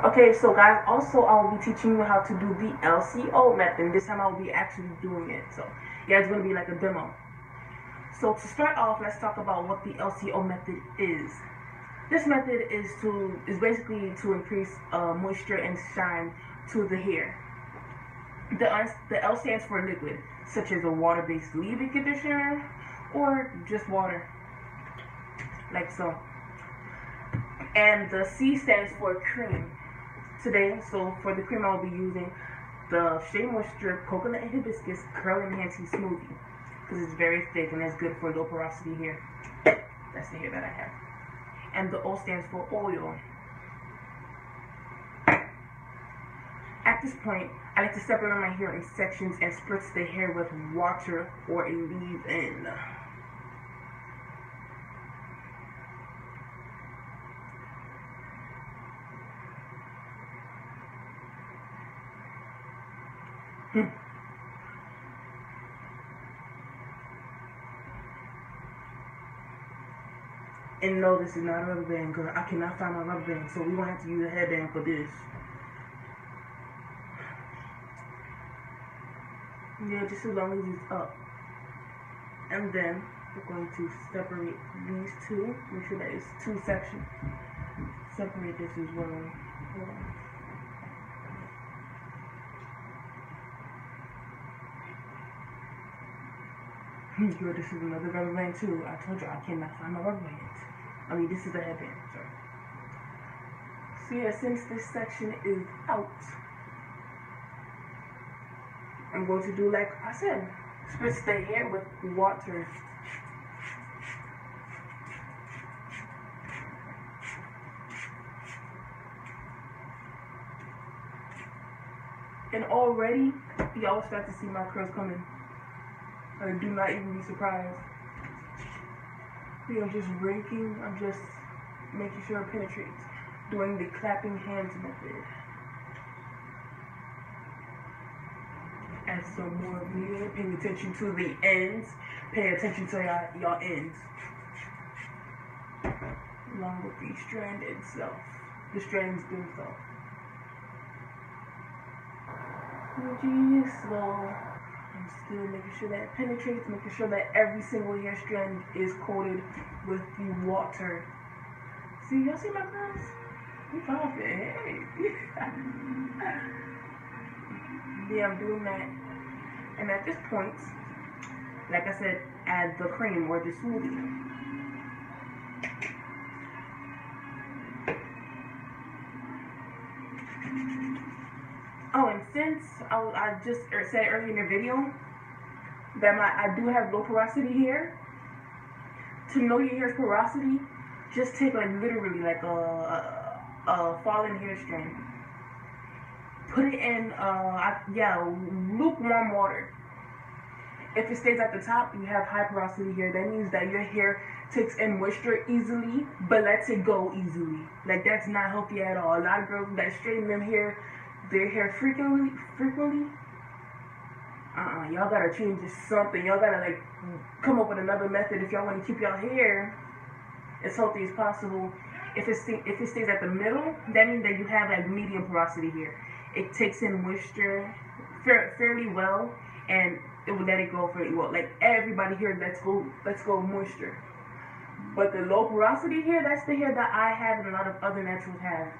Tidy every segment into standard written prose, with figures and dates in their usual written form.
Okay, so guys, also I will be teaching you how to do the L.C.O method. This time I will be actually doing it. So yeah, it's going to be like a demo. So to start off, let's talk about what the L.C.O method is. This method is basically to increase moisture and shine to the hair. The L stands for liquid, such as a water-based leave-in conditioner or just water, like so. And the C stands for cream. Today, so for the cream, I'll be using the Shea Moisture Coconut and Hibiscus Curl Enhancing Smoothie because it's very thick and it's good for low porosity hair. That's the hair that I have. And the O stands for oil. At this point, I like to separate my hair in sections and spritz the hair with water or a leave-in. And no, this is not a rubber band because I cannot find my rubber band, so we won't have to use a headband for this. Yeah, just as long as it's up. And then we're going to separate these two. Make sure that it's two sections. Separate this as well. Hold on. Girl, this is another rubber band too. I told you I cannot find my rubber band. I mean, this is the headband. Sorry. So yeah, since this section is out, I'm going to do like I said, spritz the hair with water. And already, y'all start to see my curls coming. Do not even be surprised. I'm just raking, I'm just making sure it penetrates. Doing the clapping hands method. Add some more bleed, paying attention to the ends. Pay attention to y'all ends. Along with the strand itself. The strands themselves. Really slow. I'm still making sure that it penetrates, making sure that every single hair strand is coated with the water. See, y'all see my curls? I'm confident. Hey. Yeah, I'm doing that. And at this point, like I said, add the cream or the smoothie. Oh, and since I just said earlier in the video that I do have low porosity hair, to know your hair's porosity, just take like literally like a fallen hair strand. Put it in lukewarm water. If it stays at the top, you have high porosity hair. That means that your hair takes in moisture easily, but lets it go easily. Like that's not healthy at all. A lot of girls that straighten their hair frequently. Y'all gotta change this something. Y'all gotta like come up with another method if y'all want to keep y'all hair as healthy as possible. If it stays at the middle, that means that you have like medium porosity hair. It takes in moisture fairly well, and it will let it go fairly well. Like everybody here, let's go moisture. But the low porosity hair, that's the hair that I have and a lot of other naturals have.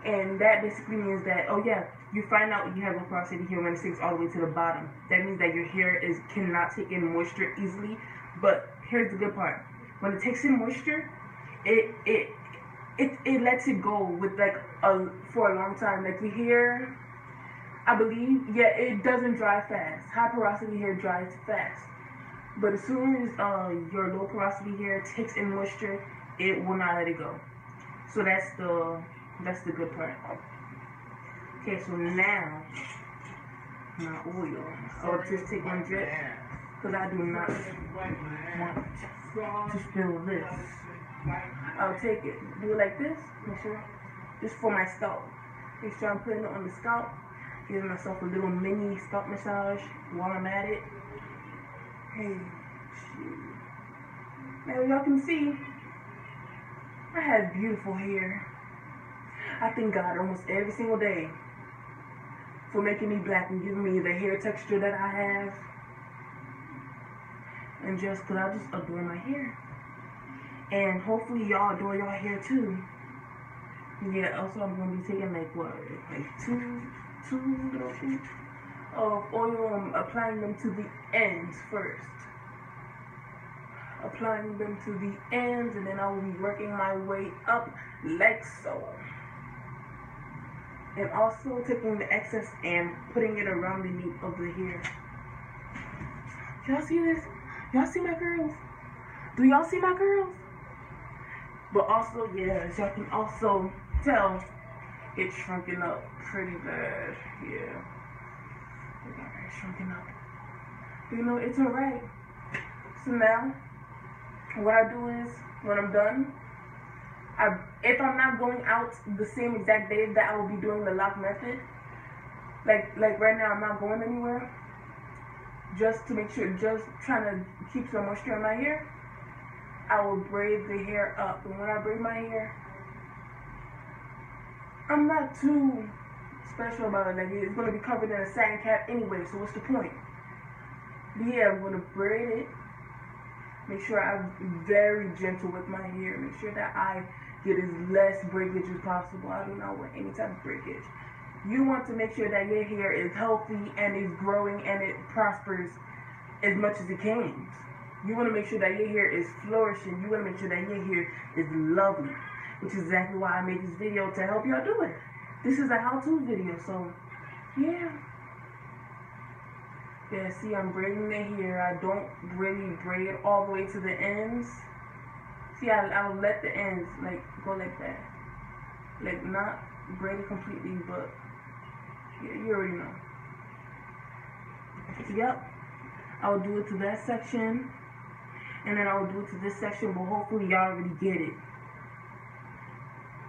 And that basically means that, oh yeah, you find out you have low porosity hair when it sinks all the way to the bottom. That means that your hair cannot take in moisture easily. But here's the good part: when it takes in moisture, it lets it go with for a long time. Like the hair, I believe, yeah, it doesn't dry fast. High porosity hair dries fast. But as soon as your low porosity hair takes in moisture, it will not let it go. So that's the good part. Okay, so now my oil. I'll just take one drip because I do not want to spill this. I'll take it, do it like this, make sure, just for my scalp. Make sure I'm putting it on the scalp, giving myself a little mini scalp massage while I'm at it. Hey, shoot. Now y'all can see, I have beautiful hair. I thank God almost every single day for making me black and giving me the hair texture that I have. And just because I just adore my hair. And hopefully y'all adore your hair too. Yeah, also I'm going to be taking like two little scoops of oil. I'm applying them to the ends first. Applying them to the ends, and then I will be working my way up like so. And also taking the excess and putting it around the nape of the hair. Y'all see this? Y'all see my curls? Do y'all see my curls? But also, yes, y'all can also tell it's shrunken up pretty bad. Yeah. It's shrunken up. You know, it's alright. So now, what I do is, when I'm done, if I'm not going out the same exact day that I will be doing the lock method, like right now I'm not going anywhere, just to make sure, just trying to keep some moisture in my hair, I will braid the hair up. And when I braid my hair, I'm not too special about it. Like, it's going to be covered in a satin cap anyway, so what's the point? But yeah, I'm going to braid it. Make sure I'm very gentle with my hair. Make sure that I get as less breakage as possible. I do not want any type of breakage. You want to make sure that your hair is healthy and is growing and it prospers as much as it can. You want to make sure that your hair is flourishing. You want to make sure that your hair is lovely, which is exactly why I made this video, to help y'all do it. This is a how-to video, so yeah. Yeah, see, I'm braiding the hair. I don't really braid all the way to the ends. See, I'll let the ends, like, go like that. Like, not braid it completely, but yeah, you already know. Yep. I'll do it to that section, and then I'll do it to this section, but hopefully y'all already get it.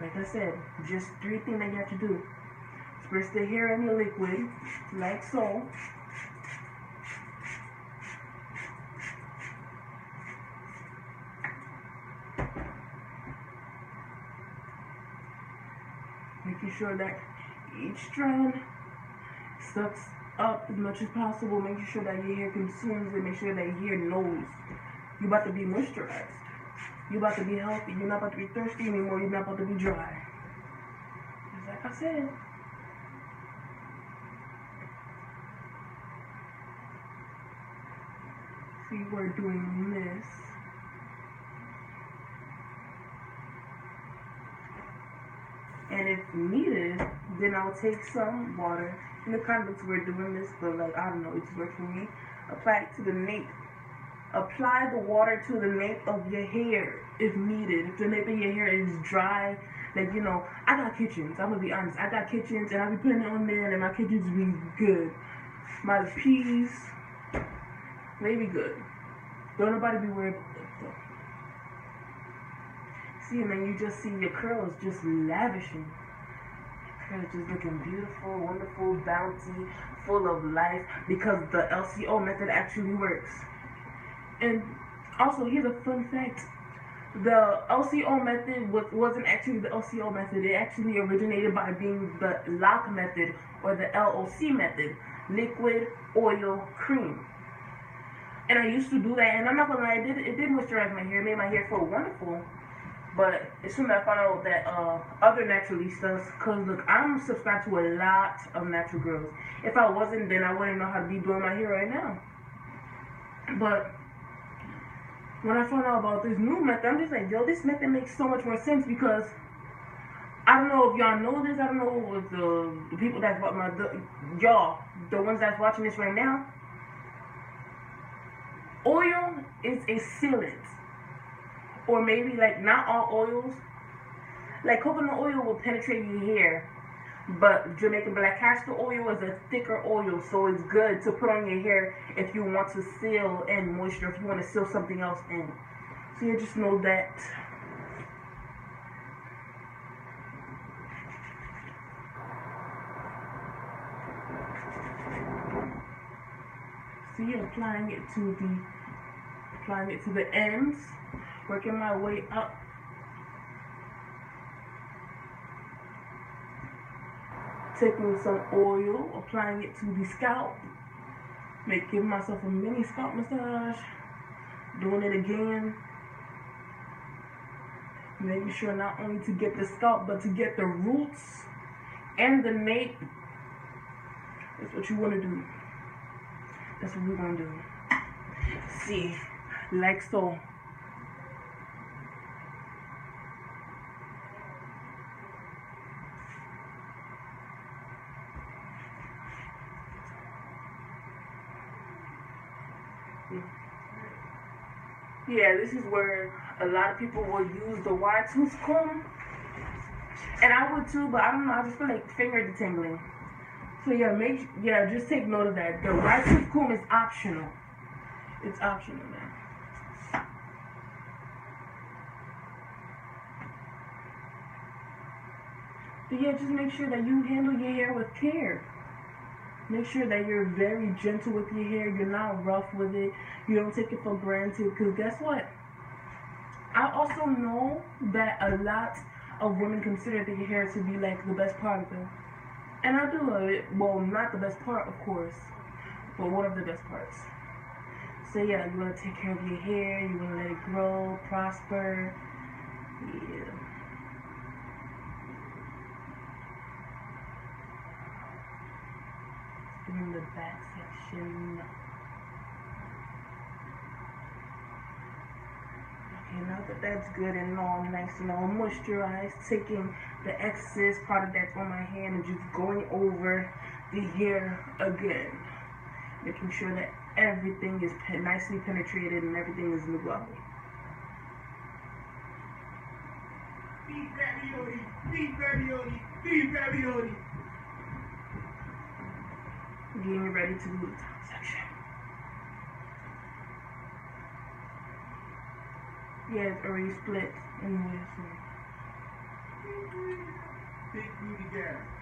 Like I said, just 3 things that you have to do. Spritz the hair in your liquid, like so. Making sure that each strand sucks up as much as possible. Making sure that your hair consumes it. Make sure that your hair knows you're about to be moisturized. You're about to be healthy. You're not about to be thirsty anymore. You're not about to be dry. Just like I said. See, we're doing this. And if needed, then I'll take some water. In the context we're doing this, but like, I don't know, it's worked for me. Apply it to the nape. Apply the water to the nape of your hair if needed. If the nape of your hair is dry, like, you know, I got kitchens. I'm gonna be honest. I got kitchens, and I be putting it on there, and my kitchens be good. My peas, they be good. Don't nobody be worried about that though. See, and then you just see your curls just lavishing. Your curls just looking beautiful, wonderful, bouncy, full of life, because the L.C.O method actually works. And also, here's a fun fact. The L.C.O method wasn't actually the L.C.O method. It actually originated by being the lock method, or the L.O.C method. Liquid, oil, cream. And I used to do that, and I'm not gonna lie, it did moisturize my hair. It made my hair feel wonderful. But as soon as I found out that other naturalistas, because look, I'm subscribed to a lot of natural girls. If I wasn't, then I wouldn't know how to be doing my hair right now. But when I found out about this new method, I'm just like, yo, this method makes so much more sense, because I don't know if y'all know this. I don't know if the people that's y'all, the ones that's watching this right now. Oil is a sealant. Or maybe, like, not all oils. Like, coconut oil will penetrate your hair, but Jamaican black castor oil is a thicker oil, so it's good to put on your hair if you want to seal in moisture, if you want to seal something else in. So you just know that. See, applying it to the ends. Working my way up. taking some oil, applying it to the scalp, giving myself a mini scalp massage, doing it again, making sure not only to get the scalp but to get the roots and the nape. That's what you want to do. That's what we're gonna do. See, like so. Yeah, this is where a lot of people will use the wide tooth comb, and I would too, but I don't know. I just feel like finger detangling. So yeah, just take note of that. The wide tooth comb is optional. It's optional now. But yeah, just make sure that you handle your hair with care. Make sure that you're very gentle with your hair. You're not rough with it. You don't take it for granted. Because guess what? I also know that a lot of women consider their hair to be like the best part of them. And I do love it. Well, not the best part, of course. But one of the best parts. So yeah, you want to take care of your hair. You want to let it grow, prosper. Yeah. In the back section. Okay, now that that's good and all nice and all moisturized, taking the excess product that's on my hand and just going over the hair again, making sure that everything is nicely penetrated and everything is level. Beef ravioli, beef ravioli, beef ravioli. Getting ready to do the top section. Yeah, it's already split anyway, so. Big booty gas.